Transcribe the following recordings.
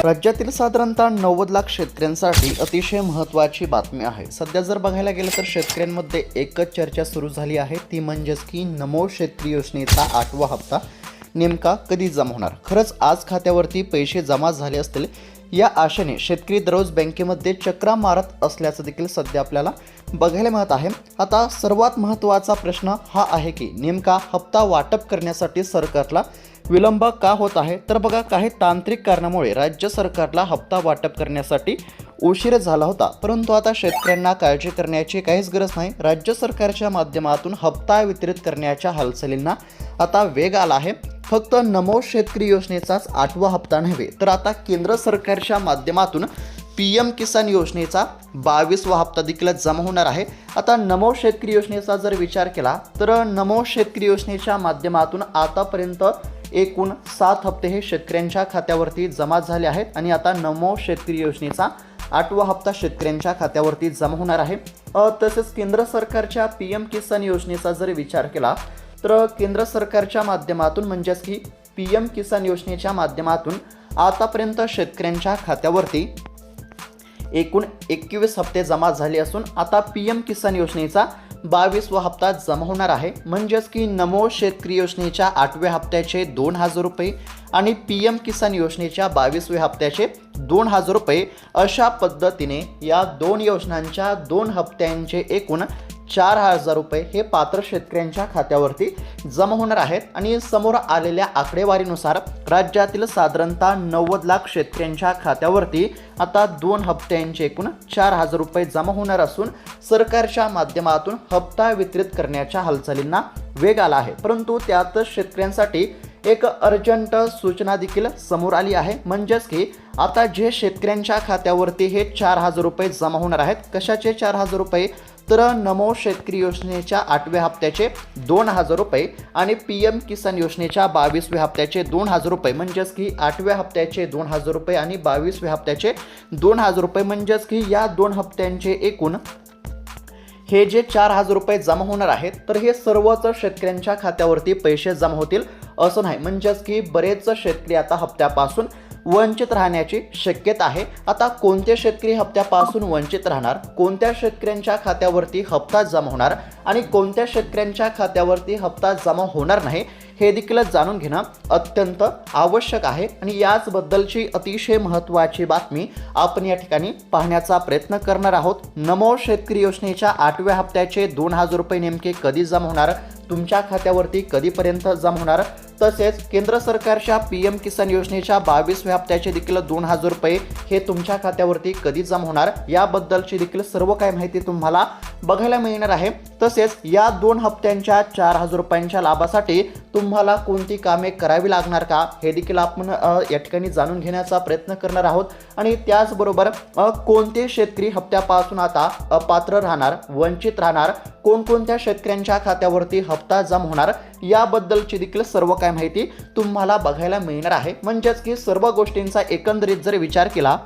राज्यातील साधारणतः 90 लाख शेतकऱ्यांसाठी अतिशय महत्त्वाची बातमी आहे। सध्या जर बघायला गेलं तर शेतकऱ्यांमध्ये एकच चर्चा सुरू झाली आहे, ती म्हणजेच की नमो शेतकरी योजनेचा 8वा हप्ता नेमका कधी जमा होणार। खरंच आज खात्यावरती पैसे जमा झाले असतील या आशेने शेतकरी दररोज बँकेमध्ये चक्रा मारत असल्याचं देखील सध्या आपल्याला बघायला मिळत आहे। आता सर्वात महत्त्वाचा प्रश्न हा आहे की नेमका हप्ता वाटप करण्यासाठी सरकारला विलंब का होत आहे। तर बघा, काही तांत्रिक कारणामुळे राज्य सरकारला हप्ता वाटप करण्यासाठी उशीर झाला होता, परंतु आता शेतकऱ्यांना काळजी करण्याची काहीच गरज नाही। राज्य सरकारच्या माध्यमातून हप्ता वितरित करण्याच्या हालचालींना आता वेग आला आहे। फक्त नमो शेतकरी योजनेचाच 8वा हप्ता नव्हे, तर आता केंद्र सरकारच्या माध्यमातून PM किसान योजनेचा 22वा हप्ता देखील जमा होणार आहे। आता नमो शेतकरी योजनेचा जर विचार केला तर नमो शेतकरी योजनेच्या माध्यमातून आतापर्यंत एकूण 7 हप्ते हे शेतकऱ्यांच्या खात्यावरती जमा झाले आहेत आणि आता नमो शेतकरी योजनेचा 8वा हप्ता शेतकऱ्यांच्या खात्यावरती जमा होणार आहे। तसेच केंद्र सरकारच्या PM किसान योजनेचा जर विचार केला तर केंद्र सरकारच्या माध्यमातून म्हणजेच की PM किसान योजनेच्या माध्यमातून आतापर्यंत शेतकऱ्यांच्या खात्यावरती एकूण 21 हप्ते जमा झाले असून आता PM किसान योजनेचा 22वा हप्ता जमा होणार आहे। म्हणजेच की नमो शेतकरी योजनेच्या 8व्या हप्त्याचे 2000 रुपये आणि PM किसान योजनेच्या 22व्या हप्त्याचे 2000 रुपये अशा पद्धतीने या दोन योजनांच्या 2 हप्त्यांचे एकूण 4000 रुपये हे पात्र शेतकऱ्यांच्या खात्यावरती जमा होणार आहेत। आणि समोर आलेल्या आकडेवारीनुसार राज्यातील साधारणतः 90 लाख शेतकऱ्यांच्या खात्यावरती आता 2 हप्त्यांचे एकूण 4000 रुपये जमा होणार असून सरकारच्या माध्यमातून हप्ता वितरित करण्याच्या हालचालींना वेग आला आहे। परंतु त्यातच शेतकऱ्यांसाठी एक अर्जंट सूचना देखील समोर आली आहे, म्हणजेच की आता जे शेतकऱ्यांच्या खात्यावरती हे 4000 रुपये जमा होणार आहेत, कशाचे 4000 रुपये तर नमो शेतकरी योजनेच्या 8व्या हप्त्याचे 2000 रुपये आणि PM किसान योजनेच्या 22व्या हप्त्याचे 2000 रुपये, म्हणजेच की 8व्या हप्त्याचे 2000 रुपये आणि 22व्या हप्त्याचे 2000 रुपये, म्हणजेच की या 2 हप्त्यांचे एकूण हे जे 4000 रुपये जमा होणार आहेत, तर हे सर्वच शेतकऱ्यांच्या खात्यावरती पैसे जमा होतील असं नाही। म्हणजेच की बरेच शेतकरी आता हप्त्यापासून वंचित राहण्याची शक्यता आहे। आता कोणते शेतकरी हप्त्यापासून वंचित राहणार, कोणत्या शेतकऱ्यांच्या खात्यावरती हप्ता जमा होणार आणि कोणत्या शेतकऱ्यांच्या खात्यावरती हप्ता जमा होणार नाही हे देखील जाणून घेणं अत्यंत आवश्यक आहे। आणि याचबद्दलची अतिशय महत्त्वाची बातमी आपण या ठिकाणी पाहण्याचा प्रयत्न करणार आहोत। नमो शेतकरी योजनेच्या 8व्या हप्त्याचे 2000 रुपये नेमके कधी जमा होणार, तुमच्या खात्यावरती कधीपर्यंत जमा होणार, तसेच केंद्र सरकारच्या PM किसान योजनेच्या 22व्या हप्त्याचे देखील 2000 रुपये हे तुमच्या खात्यावरती कधी जमा होणार याबद्दलची देखील सर्व काही माहिती तुम्हाला बघायला मिळणार आहे। तसेच या 2 हप्त्यांच्या 4000 रुपयांच्या लाभासाठी तुम्हाला कोणती कामे करावी लागणार का हे देखील आपण या ठिकाणी जाणून घेण्याचा प्रयत्न करणार आहोत। आणि त्याचबरोबर कोणते शेतकरी हप्त्यापासून आता अपात्र राहणार, वंचित राहणार, कोणकोणत्या शेतकऱ्यांच्या खात्यावरती हप्ता जमा होणार याबद्दलची देखील सर्व काही माहिती तुम्हाला बघायला मिळणार आहे। म्हणजेच की सर्व गोष्टींचा एकंदरीत जर विचार केला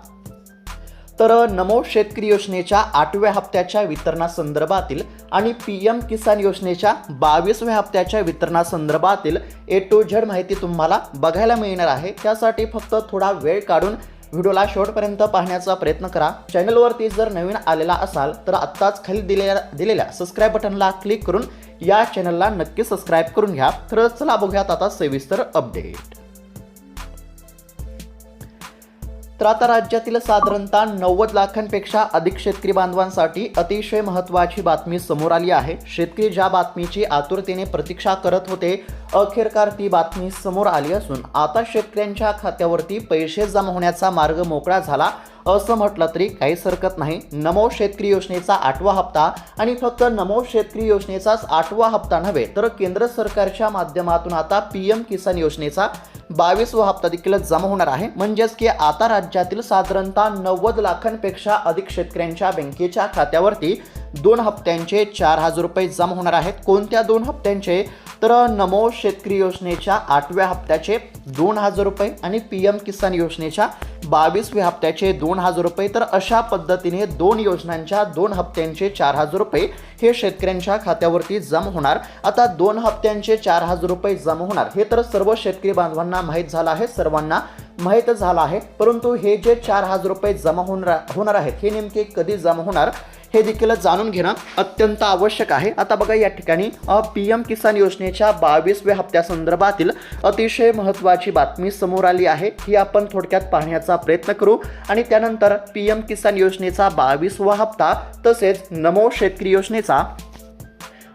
तर नमो शेतकरी योजनेच्या 8व्या हप्त्याच्या वितरणासंदर्भातील आणि PM किसान योजनेच्या 22व्या हप्त्याच्या वितरणासंदर्भातील A to Z माहिती तुम्हाला बघायला मिळणार आहे। त्यासाठी फक्त थोडा वेळ काढून व्हिडिओला शेवटपर्यंत पाहण्याचा प्रयत्न करा। चॅनलवरती जर नवीन आलेला असाल तर आत्ताच खाली दिलेल्या सबस्क्राईब बटनला क्लिक करून या चॅनलला नक्की सबस्क्राईब करून घ्या। तर चला बघूयात आता सविस्तर अपडेट। तर आता राज्यातील साधारणतः 90 लाखांपेक्षा अधिक शेतकरी बांधवांसाठी अतिशय महत्त्वाची बातमी समोर आली आहे। शेतकरी ज्या बातमीची आतुरतेने प्रतीक्षा करत होते, अखेरकार ती बातमी समोर आली असून आता शेतकऱ्यांच्या खात्यावरती पैसे जमा होण्याचा मार्ग मोकळा झाला असं म्हटलं तरी काहीच हरकत नाही। नमो शेतकरी योजनेचा 8वा हप्ता आणि फक्त नमो शेतकरी योजनेचाच 8वा हप्ता नव्हे, तर केंद्र सरकारच्या माध्यमातून आता PM किसान योजनेचा 22वा हप्ता देखील जमा होणार आहे। म्हणजेच की आता राज्यातील साधारणतः 90 लाखांपेक्षा अधिक शेतकऱ्यांच्या बँकेच्या खात्यावरती 2 हप्त्यांचे 4000 रुपये जमा होणार आहेत। कोणत्या 2 हप्त्यांचे तर नमो शेतकरी योजनेच्या 8व्या हप्त्याचे 2000 रुपये आणि PM किसान योजनेच्या 22व्या हप्त्याचे 2000 रुपये। तर अशा पद्धतीने 2 योजनांच्या 2 हप्त्यांचे 4000 रुपये हे शेतकऱ्यांच्या खात्यावरती जमा होणार। आता 2 हप्त्यांचे 4000 रुपये जमा होणार हे तर सर्व शेतकरी बांधवांना माहीत झालं आहे, सर्वांना माहीत झालं आहे, परंतु हे जे 4,000 रुपये जमा होणार आहेत हे नेमके कधी जमा होणार हे देखील जाणून घेणं अत्यंत आवश्यक आहे। आता बघा या ठिकाणी PM किसान योजनेच्या 22व्या हप्त्यासंदर्भातील अतिशय महत्त्वाची बातमी समोर आली आहे, ही आपण थोडक्यात पाहण्याचा प्रयत्न करू आणि त्यानंतर PM किसान योजनेचा 22वा हप्ता तसेच नमो शेतकरी योजनेचा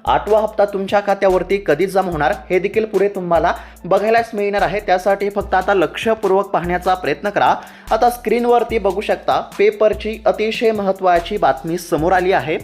8वा हप्ता तुमच्या खात्यावरती कधी जमा होणार हे देखील पुढे तुम्हाला बघायलाच मिळणार आहे। त्यासाठी फक्त आता लक्षपूर्वक पाहण्याचा प्रयत्न करा। आता स्क्रीनवरती बघू शकता पेपरची अतिशय महत्त्वाची बातमी समोर आली आहे।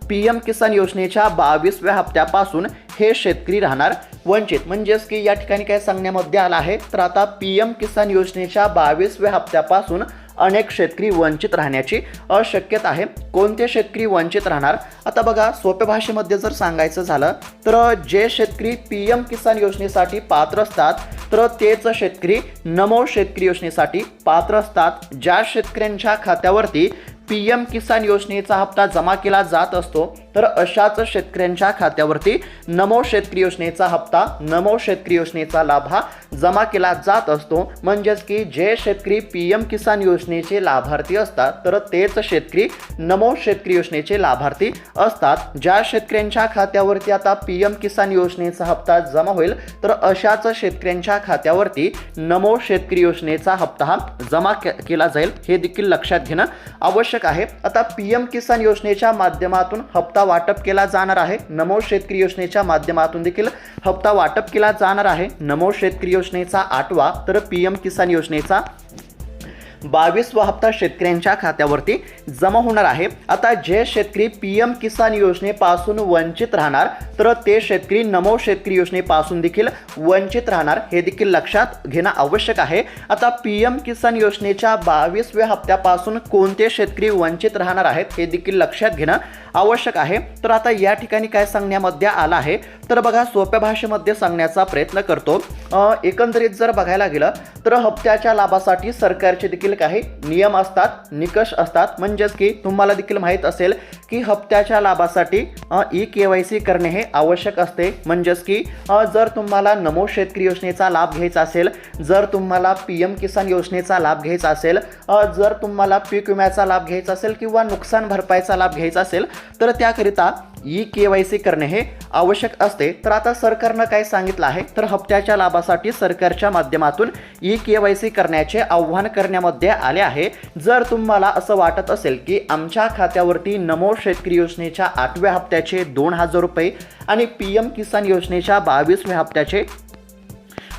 PM किसान योजनेच्या 22व्या हप्त्यापासून हे शेतकरी राहणार वंचित, म्हणजेच की या ठिकाणी काय सांगण्यामध्ये आलं आहे, तर आता PM किसान योजनेच्या 22व्या हप्त्यापासून अनेक शेतकरी वंचित राहण्याची शक्यता आहे। कोणते शेतकरी वंचित राहणार? आता बघा सोप्या भाषेमध्ये जर सांगायचं झालं तर जे शेतकरी PM किसान योजनेसाठी पात्र असतात तर तेच शेतकरी नमो शेतकरी योजनेसाठी पात्र असतात। ज्या शेतकऱ्यांच्या खात्यावरती PM किसान योजनेचा हप्ता जमा केला जात असतो तर अशाच शेतकऱ्यांच्या खात्यावरती नमो शेतकरी योजनेचा हप्ता, नमो शेतकरी योजनेचा लाभ हा जमा केला जात असतो। म्हणजेच की जे शेतकरी PM किसान योजनेचे लाभार्थी असतात तर तेच शेतकरी नमो शेतकरी योजनेचे लाभार्थी असतात। ज्या शेतकऱ्यांच्या खात्यावरती आता PM किसान योजनेचा हप्ता जमा होईल तर अशाच शेतकऱ्यांच्या खात्यावरती नमो शेतकरी योजनेचा हप्ता हा जमा केला जाईल, हे देखील लक्षात घेणं आवश्यक आहे। आता PM किसान योजनेच्या माध्यमातून हप्ता वाटप केला जाणार आहे, नमो शेतकरी योजनेच्या माध्यमातून देखील हप्ता वाटप केला जाणार आहे। नमो शेतकरी योजनेचा 8वा तर PM किसान योजनेचा 22वा हप्ता शेतकऱ्यांच्या खात्यावरती जमा होणार आहे। आता जे शेतकरी PM किसान योजनेपासून वंचित राहणार तर ते शेतकरी नमो शेतकरी योजनेपासून देखील वंचित राहणार, हे देखील लक्षात घेणं आवश्यक आहे। आता PM किसान योजनेच्या 22व्या हप्त्यापासून कोणते शेतकरी वंचित राहणार आहेत हे देखील लक्षात घेणं आवश्यक आहे। तर आता या ठिकाणी काय सांगण्यामध्ये आलं आहे, तर बघा सोप्या भाषेमध्ये सांगण्याचा प्रयत्न करतो। एकंदरीत जर बघायला गेलं तर हप्त्याच्या लाभासाठी सरकारचे देखील काही नियम असतात, निकष असतात। म्हणजेच की तुम्हाला देखील माहीत असेल की हप्त्याच्या लाभासाठी e-KYC करणे हे आवश्यक असते। म्हणजेच की जर तुम्हाला नमो शेतकरी योजनेचा लाभ घ्यायचा असेल, जर तुम्हाला PM किसान योजनेचा लाभ घ्यायचा असेल, जर तुम्हाला पीक विम्याचा लाभ घ्यायचा असेल किंवा नुकसान भरपाईचा लाभ घ्यायचा असेल तर त्याकरिता e-KYC करणे हे आवश्यक असते। तर आता सरकारनं काय सांगितलं आहे, तर हप्त्याच्या लाभासाठी सरकारच्या माध्यमातून e-KYC करण्याचे आव्हान करण्यामध्ये आले आहे। जर तुम्हाला असं वाटत असेल की आमच्या खात्यावरती नमो शेतकरी योजनेच्या 8व्या हप्त्याचे 2,000 रुपये आणि PM किसान योजनेच्या 22व्या हप्त्याचे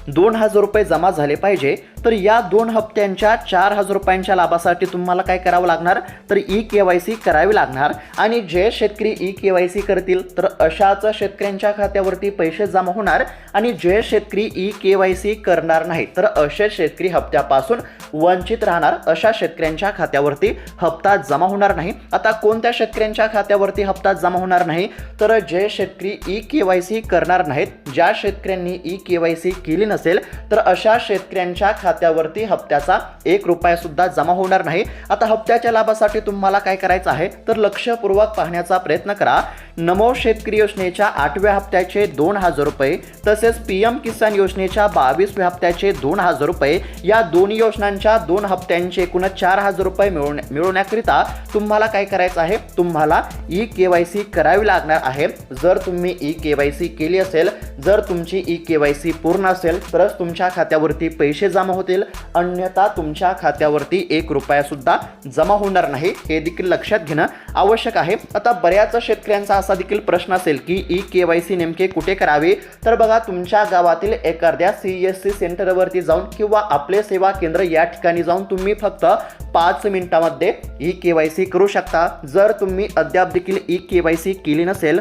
2,000 रुपये जमा झाले पाहिजे, तर या 2 हप्त्यांच्या 4,000 रुपयांच्या लाभासाठी तुम्हाला काय करावं लागणार, तर e-KYC करावी लागणार। आणि जे शेतकरी e-KYC करतील तर अशाच शेतकऱ्यांच्या खात्यावरती पैसे जमा होणार आणि जे शेतकरी e-KYC करणार नाही तर असे शेतकरी हप्त्यापासून वंचित राहणार, अशा शेतकऱ्यांच्या खात्यावरती हप्ता जमा होणार नाही। आता कोणत्या शेतकऱ्यांच्या खात्यावरती हप्ता जमा होणार नाही, तर जे शेतकरी e-KYC करणार नाहीत, ज्या शेतकऱ्यांनी e-KYC केली नसेल तर अशा शेतकऱ्यांच्या खात्यावरती हप्त्याचा 1 रुपया सुद्धा जमा होणार नाही। आता हप्त्याच्या लाभासाठी तुम्हाला काय करायचं आहे, तर लक्षपूर्वक पाहण्याचा प्रयत्न करा। नमो शेतकरी योजनेच्या 8व्या हप्त्याचे 2,000 रुपये तसेच PM किसान योजनेच्या 22व्या हप्त्याचे 2,000 रुपये, या दोन्ही योजनांच्या 2 हप्त्यांचे एकूण 4,000 रुपये मिळवण्याकरिता तुम्हाला काय करायचं आहे, तुम्हाला e-KYC करावी लागणार आहे। जर तुम्ही e-KYC केली असेल, जर तुमची e-KYC पूर्ण असेल तरच तुमच्या खात्यावरती पैसे जमा होतील, अन्यथा तुमच्या खात्यावरती 1 रुपया सुद्धा जमा होणार नाही, हे देखील लक्षात घेणं आवश्यक आहे। आता बऱ्याच शेतकऱ्यांचा असा देखील प्रश्न असेल की e-KYC नेमके कुठे करावे, तर बघा तुमच्या गावातील एखाद्या CSC सेंटरवरती जाऊन किंवा आपले सेवा केंद्र या ठिकाणी जाऊन तुम्ही फक्त 5 मिनिटांमध्ये e-KYC करू शकता। जर तुम्ही अद्याप देखील e-KYC केली नसेल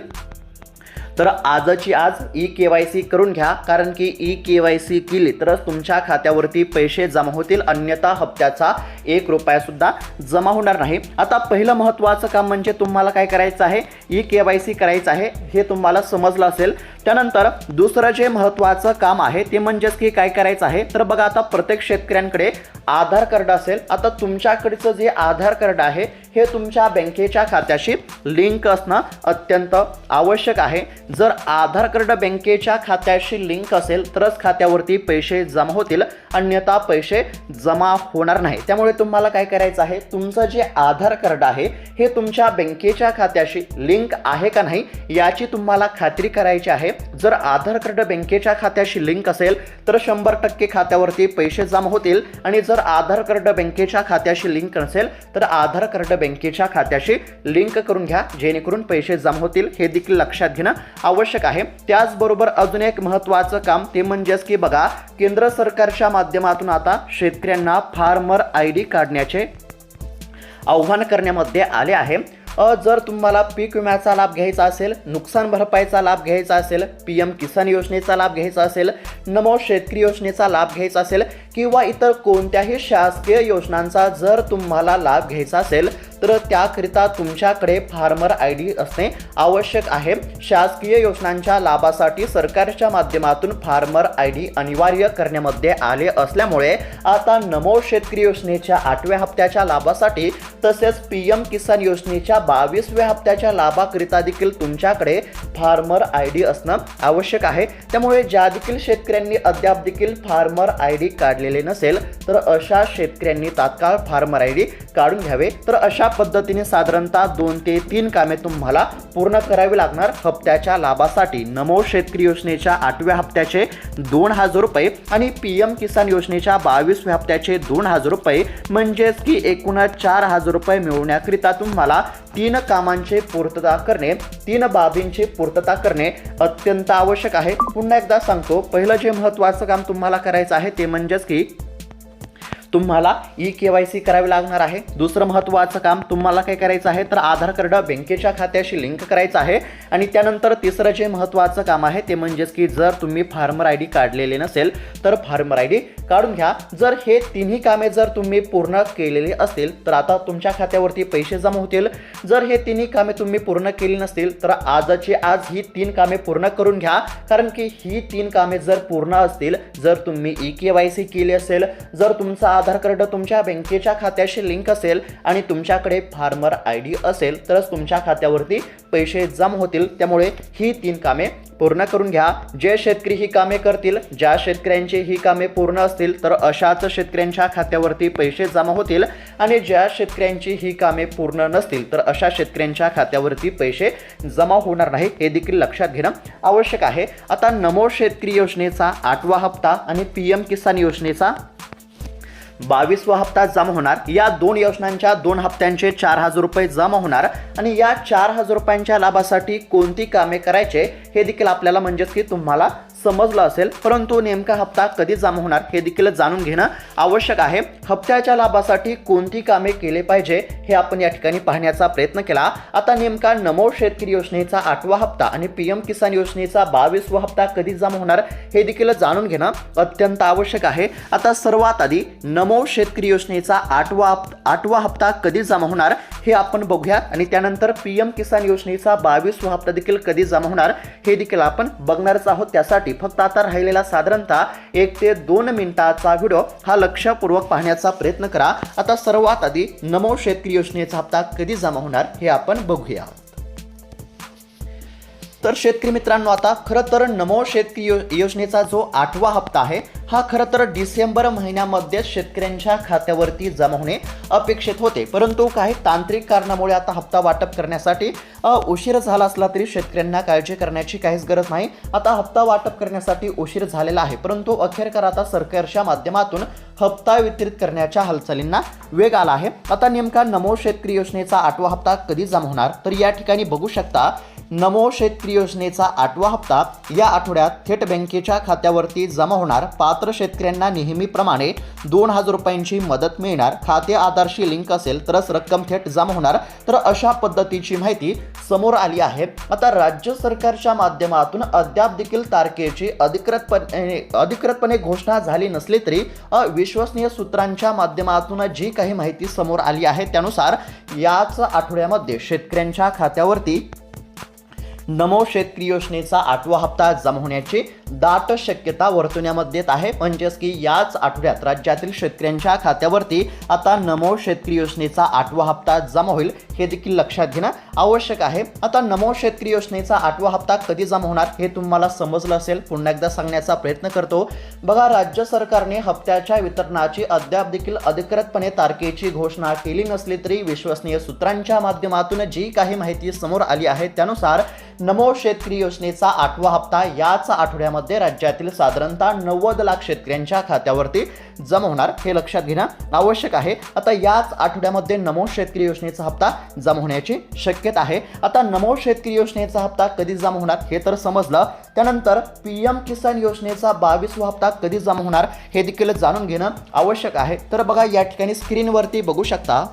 तर आजची आज e-KYC करून घ्या, कारण की e-KYC केली तरच तुमच्या खात्यावरती पैसे जमा होतील, अन्यथा हप्त्याचा 1 रुपया सुद्धा जमा होणार नाही। आता पहिलं महत्त्वाचं काम म्हणजे तुम्हाला काय करायचं आहे, e-KYC करायचं आहे, हे तुम्हाला समजलं असेल। त्यानंतर दुसरं जे महत्त्वाचं काम आहे ते म्हणजेच की काय करायचं आहे, तर बघा आता प्रत्येक शेतकऱ्यांकडे आधार कार्ड असेल। आता तुमच्याकडचं जे आधार कार्ड आहे हे तुमच्या बँकेच्या खात्याशी लिंक असणं अत्यंत आवश्यक आहे। जर आधार कार्ड बँकेच्या खात्याशी लिंक असेल तरच खात्यावरती पैसे जमा होतील, अन्यथा पैसे जमा होणार नाही। त्यामुळे तुम्हाला काय करायचं आहे, तुमचं जे आधार कार्ड आहे हे तुमच्या बँकेच्या खात्याशी लिंक आहे का नाही याची तुम्हाला खात्री करायची आहे। जर आधार कार्ड बँकेच्या खात्याशी लिंक असेल तर 100% खात्यावरती पैसे जमा होतील, आणि जर आधार कार्ड बँकेच्या खात्याशी लिंक नसेल तर आधार कार्ड बँकेच्या खात्याशी लिंक करून घ्या, जेणेकरून पैसे जमा होतील, हे देखील लक्षात घेणं आवश्यक आहे। त्याचबरोबर अजून एक महत्त्वाचं काम ते म्हणजेच की बघा, केंद्र सरकारच्या माध्यमातून आता शेतकऱ्यांना फार्मर ID काढण्याचे आव्हान करण्यामध्ये आले आहे। जर तुम्हाला पीक विम्याचा लाभ घ्यायचा असेल, नुकसान भरपाईचा लाभ घ्यायचा असेल, PM किसान योजनेचा लाभ घ्यायचा असेल, नमो शेतकरी योजनेचा लाभ घ्यायचा असेल किंवा इतर कोणत्याही शासकीय योजनांचा जर तुम्हाला लाभ घ्यायचा असेल तर त्याकरिता तुमच्याकडे फार्मर ID असणे आवश्यक आहे। शासकीय योजनांच्या लाभासाठी सरकारच्या माध्यमातून फार्मर ID अनिवार्य करण्यामध्ये आले असल्यामुळे आता नमो शेतकरी योजनेच्या 8व्या हप्त्याच्या लाभासाठी तसेच PM किसान योजनेच्या 22व्या हप्त्याच्या लाभाकरिता देखील तुमच्याकडे फार्मर ID असणं आवश्यक आहे। त्यामुळे ज्या देखील शेतकऱ्यांनी अद्याप देखील फार्मर ID काढलेले नसेल तर अशा शेतकऱ्यांनी तात्काळ फार्मर ID काढून घ्यावे। तर अशा पद्धतीने साधारणतः 2 ते 3 कामे तुम्हाला पूर्ण करावी लागणार हप्त्याच्या लाभासाठी। नमो शेतकरी योजनेच्या 8व्या हप्त्याचे 2000 रुपये आणि PM किसान योजनेच्या 22व्या हप्त्याचे 2000 रुपये, म्हणजेच की एकूण 4000 रुपये मिळवण्याकरिता तुम्हाला 3 कामांची पूर्तता करणे, 3 बाबींची पूर्तता करणे अत्यंत आवश्यक आहे। पुन्हा एकदा सांगतो, पहिलं जे महत्त्वाचं काम तुम्हाला करायचं आहे ते म्हणजेच की तुम्हाला KYC करावी लागणार आहे। दुसरं महत्त्वाचं काम तुम्हाला काय करायचं आहे तर आधार कार्ड बँकेच्या खात्याशी लिंक करायचं आहे, आणि त्यानंतर तिसरं जे महत्त्वाचं काम आहे ते म्हणजेच की जर तुम्ही फार्मर ID काढलेले नसेल तर फार्मर ID काढून घ्या। जर हे तिन्ही कामे जर तुम्ही पूर्ण केलेली असतील तर आता तुमच्या खात्यावरती पैसे जमा होतील। जर हे तिन्ही कामे तुम्ही पूर्ण केली नसतील तर आजची आज ही 3 कामे पूर्ण करून घ्या, कारण की ही 3 कामे जर पूर्ण असतील, जर तुम्ही KYC केली असेल, जर तुमचा आधार कार्ड तुमच्या बँकेच्या खात्याशी लिंक असेल आणि तुमच्याकडे फार्मर ID असेल तरच तुमच्या खात्यावरती पैसे जमा होतील। त्यामुळे ही 3 कामे पूर्ण करून घ्या। जे शेतकरी ही कामे करतील, ज्या शेतकऱ्यांची ही कामे पूर्ण असतील तर अशाच शेतकऱ्यांच्या खात्यावरती पैसे जमा होतील, आणि ज्या शेतकऱ्यांची ही कामे पूर्ण नसतील तर अशा शेतकऱ्यांच्या खात्यावरती पैसे जमा होणार नाही, हे देखील लक्षात घेणं आवश्यक आहे। आता नमो शेतकरी योजनेचा 8वा हप्ता आणि PM किसान योजनेचा 22वा हप्ता जमा होणार। या 2 योजनांच्या 2 हप्त्यांचे 4000 रुपये जमा होणार, आणि या 4000 रुपयांच्या लाभासाठी कोणती कामे करायचे हे देखील आपल्याला म्हणजेच की तुम्हाला समजलं असेल, परंतु नेमका हप्ता कधी जमा होणार हे देखील जाणून घेणं आवश्यक आहे। हप्त्याच्या लाभासाठी कोणती कामे केले पाहिजे हे आपण या ठिकाणी पाहण्याचा प्रयत्न केला। आता नेमका नमो शेतकरी योजनेचा 8वा हप्ता आणि PM किसान योजनेचा 22वा हप्ता कधी जमा होणार हे देखील जाणून घेणं अत्यंत आवश्यक आहे। आता सर्वात आधी नमो शेतकरी योजनेचा 8वा हप्ता कधी जमा होणार हे आपण बघूया, आणि त्यानंतर PM किसान योजनेचा 22वा हप्ता देखील कधी जमा होणार हे देखील आपण बघणारच आहोत। त्यासाठी फक्त आता राहिलेला साधारणतः 1 ते 2 मिनिटाचा व्हिडिओ हा लक्षपूर्वक पाहण्याचा प्रयत्न करा। आता सर्वात आधी नमो शेतकरी योजनेचा हप्ता कधी जमा होणार हे आपण बघूया। तर शेतकरी मित्रांनो, आता खरं तर नमो शेतकरी योजनेचा जो 8वा हप्ता आहे हा खरं तर डिसेंबर महिन्यामध्ये शेतकऱ्यांच्या खात्यावरती जमा होणे अपेक्षित होते, परंतु काही तांत्रिक कारणामुळे आता हप्ता वाटप करण्यासाठी उशीर झाला असला तरी शेतकऱ्यांना काळजी करण्याची काहीच गरज नाही। आता हप्ता वाटप करण्यासाठी उशीर झालेला आहे, परंतु अखेरकार आता सरकारच्या माध्यमातून हप्ता वितरित करण्याच्या हालचालींना वेग आला आहे। आता नेमका नमो शेतकरी योजनेचा 8वा हप्ता कधी जमा होणार तर या ठिकाणी बघू शकता, नमो शेतकरी योजनेचा 8वा हप्ता या आठवड्यात थेट बँकेच्या खात्यावरती जमा होणार। पात्र शेतकऱ्यांना नेहमीप्रमाणे 2000 रुपयांची मदत मिळणार। खाते आधारशी लिंक असेल तरच रक्कम थेट जमा होणार। तर अशा पद्धतीची माहिती समोर आली आहे। आता राज्य सरकारच्या माध्यमातून अद्याप देखील तारखेची अधिकृतपणे घोषणा झाली नसली तरी विश्वसनीय सूत्रांच्या माध्यमातून जी काही माहिती समोर आली आहे त्यानुसार याच आठवड्यामध्ये शेतकऱ्यांच्या खात्यावरती नमो शेतकरी योजनेचा 8वा हप्ता जमा होण्याची दाट शक्यता वर्तवण्यामध्ये येत आहे. म्हणजेच की याच आठवड्यात राज्यातील शेतकऱ्यांच्या खात्यावरती आता नमो शेतकरी योजनेचा 8वा हप्ता जमा होईल, हे देखील लक्षात घेणं आवश्यक आहे. आता नमो शेतकरी योजनेचा 8वा हप्ता कधी जमा होणार हे तुम्हाला समजलं असेल. पुन्हा एकदा सांगण्याचा प्रयत्न करतो. बघा, राज्य सरकारने हप्त्याच्या वितरणाची अद्याप देखील अधिकृतपणे तारखेची घोषणा केली नसली तरी विश्वसनीय सूत्रांच्या माध्यमातून जी काही माहिती समोर आली आहे त्यानुसार नमो शेतकरी योजनेचा 8वा हप्ता याच आठवड्यामध्ये राज्यातील साधारणतः 90 लाख शेतकऱ्यांच्या खात्यावरती जमा होणार, हे लक्षात घेणं आवश्यक आहे. आता याच आठवड्यामध्ये नमो शेतकरी योजनेचा हप्ता जमा होण्याची शक्यता आहे. आता नमो शेतकरी योजनेचा हप्ता कधी जमा होणार हे तर समजलं. त्यानंतर पीएम किसान योजनेचा 22वा हप्ता कधी जमा होणार हे देखील जाणून घेणं आवश्यक आहे. तर बघा, या ठिकाणी स्क्रीनवरती बघू शकता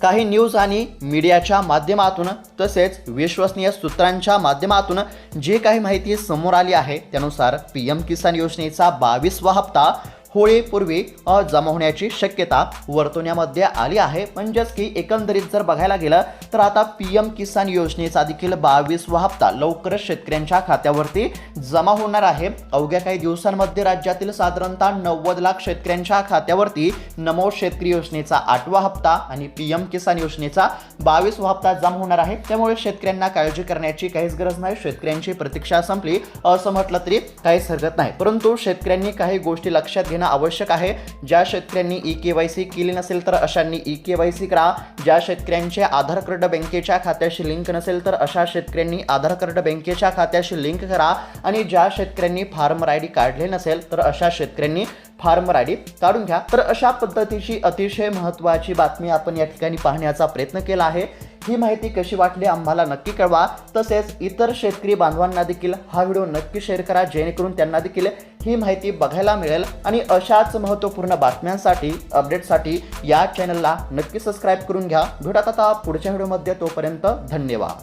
काही न्यूज आणि मीडियाच्या माध्यमातून तसेच विश्वसनीय सूत्रांच्या माध्यमातून जी काही माहिती समोर आली आहे त्यानुसार पीएम किसान योजनेचा 22वा हप्ता होळीपूर्वी जमा होण्याची शक्यता वर्तवण्यामध्ये आली आहे. म्हणजेच की एकंदरीत जर बघायला गेलं तर आता पीएम किसान योजनेचा देखील 22वा हप्ता लवकरच शेतकऱ्यांच्या खात्यावरती जमा होणार आहे. अवघ्या काही दिवसांमध्ये राज्यातील साधारणतः 90 लाख शेतकऱ्यांच्या खात्यावरती नमो शेतकरी योजनेचा 8वा हप्ता आणि पीएम किसान योजनेचा 22वा हप्ता जमा होणार आहे. त्यामुळे शेतकऱ्यांना काळजी करण्याची काहीच गरज नाही. शेतकऱ्यांची प्रतीक्षा संपली असं म्हटलं तरी काहीच हरकत नाही. परंतु शेतकऱ्यांनी काही गोष्टी लक्षात आवश्यक आहे. ज्या शेतकऱ्यांनी ई-केवायसी केली नसेल तर अशांनी ई-केवायसी करा. ज्या शेतकऱ्यांचे आधार कार्ड बँकेच्या खात्याशी लिंक नसेल तर अशा शेतकऱ्यांनी आधार कार्ड बँकेच्या खात्याशी लिंक करा. आणि ज्या शेतकऱ्यांनी फार्मर आयडी काढले नसेल तर अशा शेतकऱ्यांनी फार्मर आयडी काढून घ्या. तर अशा पद्धतीची अतिशय महत्त्वाची बातमी आपण या ठिकाणी पाहण्याचा प्रयत्न केला आहे. ही माहिती कशी वाटली आम्हाला नक्की कळवा. तसेच इतर शेतकरी बांधवांना देखील हा व्हिडिओ नक्की शेअर करा, जेणेकरून त्यांना देखील ही माहिती बघायला मिळेल. आणि अशाच महत्त्वपूर्ण बातम्यांसाठी अपडेटसाठी या चॅनलला नक्की सबस्क्राईब करून घ्या. भेटूयात आता पुढच्या व्हिडिओमध्ये. तोपर्यंत धन्यवाद.